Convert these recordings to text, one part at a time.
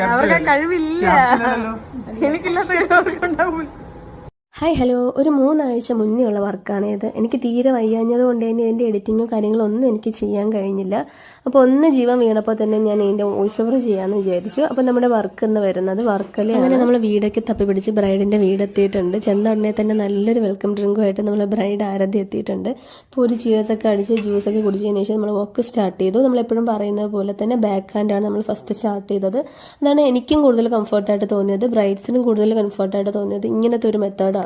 അവർക്ക് കഴിവില്ല, എനിക്കില്ലാത്ത കഴിവുണ്ടാവും. Hi hello, ഒരു 3 ആഴ്ച മുന്നേ ഉള്ള വർക്കാണ് ഇത്. എനിക്ക് തീരെ വയ്യാഞ്ഞത് കൊണ്ട് തന്നെ ഇതിൻ്റെ എഡിറ്റിങ്ങും കാര്യങ്ങളും ഒന്നും എനിക്ക് ചെയ്യാൻ കഴിഞ്ഞില്ല. അപ്പോൾ ഒന്ന് ജീവൻ വീണപ്പോൾ തന്നെ ഞാൻ ഇതിൻ്റെ വോയിസ് ഓവർ ചെയ്യാമെന്ന് വിചാരിച്ചു. അപ്പോൾ നമ്മുടെ വർക്ക് എന്ന് വരുന്നത് വർക്കല്. അങ്ങനെ നമ്മൾ വീടൊക്കെ തപ്പി പിടിച്ച് ബ്രൈഡിൻ്റെ വീടെത്തിയിട്ടുണ്ട്. ചെന്ന ഉടനെ തന്നെ നല്ലൊരു വെൽക്കം ഡ്രിങ്കുമായിട്ട് നമ്മൾ ബ്രൈഡ് ആരതി എത്തിയിട്ടുണ്ട്. അപ്പോൾ ഒരു ചിയേഴ്സൊക്കെ അടിച്ച് ജ്യൂസൊക്കെ കുടിച്ചതിന് ശേഷം നമ്മൾ വർക്ക് സ്റ്റാർട്ട് ചെയ്തു. നമ്മളെപ്പോഴും പറയുന്നത് പോലെ തന്നെ ബാക്ക് ഹാൻഡാണ് നമ്മൾ ഫസ്റ്റ് സ്റ്റാർട്ട് ചെയ്തത്. അതാണ് എനിക്കും കൂടുതൽ കംഫർട്ടായിട്ട് തോന്നിയത്, ബ്രൈഡ്സിനും കൂടുതൽ കംഫർട്ടായിട്ട് തോന്നിയത് ഇങ്ങനത്തെ ഒരു മെത്തേഡാണ്.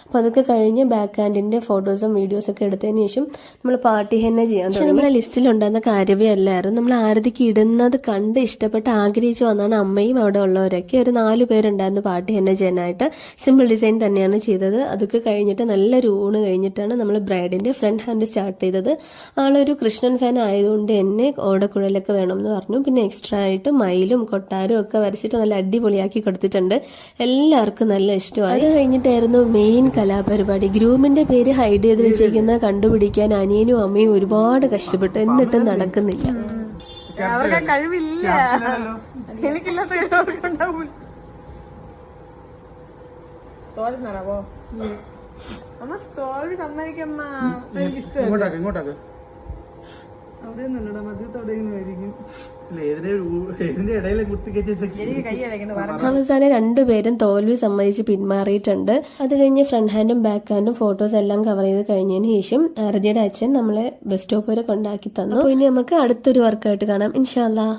അപ്പോൾ അതൊക്കെ കഴിഞ്ഞ് ബാക്ക് ഹാൻഡിൻ്റെ ഫോട്ടോസും വീഡിയോസൊക്കെ എടുത്തതിന് ശേഷം നമ്മൾ പാർട്ടി ഹെന്ന ചെയ്യാൻ തുടങ്ങി. നമ്മുടെ ലിസ്റ്റിലുണ്ടായിരുന്ന കാര്യവേ അല്ലായിരുന്നു. നമ്മൾ ആരതിക്ക് ഇടുന്നത് കണ്ട് ഇഷ്ടപ്പെട്ട് ആഗ്രഹിച്ചു വന്നാണ് അമ്മയും അവിടെ ഉള്ളവരൊക്കെ. ഒരു 4 പേരുണ്ടായിരുന്നു പാർട്ടി ഹെന്ന ചെയ്യാനായിട്ട്. സിമ്പിൾ ഡിസൈൻ തന്നെയാണ് ചെയ്തത്. അതൊക്കെ കഴിഞ്ഞിട്ട് നല്ലൊരു ഊണ് കഴിഞ്ഞിട്ടാണ് നമ്മൾ ബ്രൈഡിൻ്റെ ഫ്രണ്ട് ഹാൻഡ് സ്റ്റാർട്ട് ചെയ്തത്. ആളൊരു കൃഷ്ണൻ ഫാൻ ആയതുകൊണ്ട് തന്നെ ഓടക്കുഴലൊക്കെ വേണമെന്ന് പറഞ്ഞു. പിന്നെ എക്സ്ട്രാ ആയിട്ട് മയിലും കൊട്ടാരും ഒക്കെ വരച്ചിട്ട് നല്ല അടിപൊളിയാക്കി കൊടുത്തിട്ടുണ്ട്. എല്ലാവർക്കും നല്ല ഇഷ്ടമായി. അത് കഴിഞ്ഞിട്ടായിരുന്നു മെയിൻ കലാപരിപാടി. ഗ്രൂമിന്റെ പേര് ഹൈഡ് ചെയ്ത് വെച്ചിരിക്കുന്ന കണ്ടുപിടിക്കാൻ അനിയനും അമ്മയും ഒരുപാട് കഷ്ടപ്പെട്ടു, എന്നിട്ടും നടക്കുന്നില്ല. അവർക്ക് കഴിവില്ല, എനിക്കില്ലാത്ത കഴിവുണ്ടാവും. തോന്നുന്നോ അമ്മ തോൽവി സമ്മതിക്കമ്മ, ഇഷ്ടം അവിടെ നല്ലടാ മധ്യത്തോടെയായിരിക്കും. അവസാനം 2 പേരും തോൽവി സമ്മതിച്ച് പിന്മാറിയിട്ടുണ്ട്. അത് കഴിഞ്ഞ് ഫ്രണ്ട് ഹാൻഡും ബാക്ക് ഹാൻഡും ഫോട്ടോസ് എല്ലാം കവർ ചെയ്ത് കഴിഞ്ഞതിന് ശേഷം ആരതിയുടെ അച്ഛൻ നമ്മളെ ബസ് സ്റ്റോപ്പ് വരെ കൊണ്ടാക്കി തന്നു. അപ്പോൾ ഇനി നമുക്ക് അടുത്തൊരു വർക്കായിട്ട് കാണാം ഇൻഷാ അല്ലാഹ്.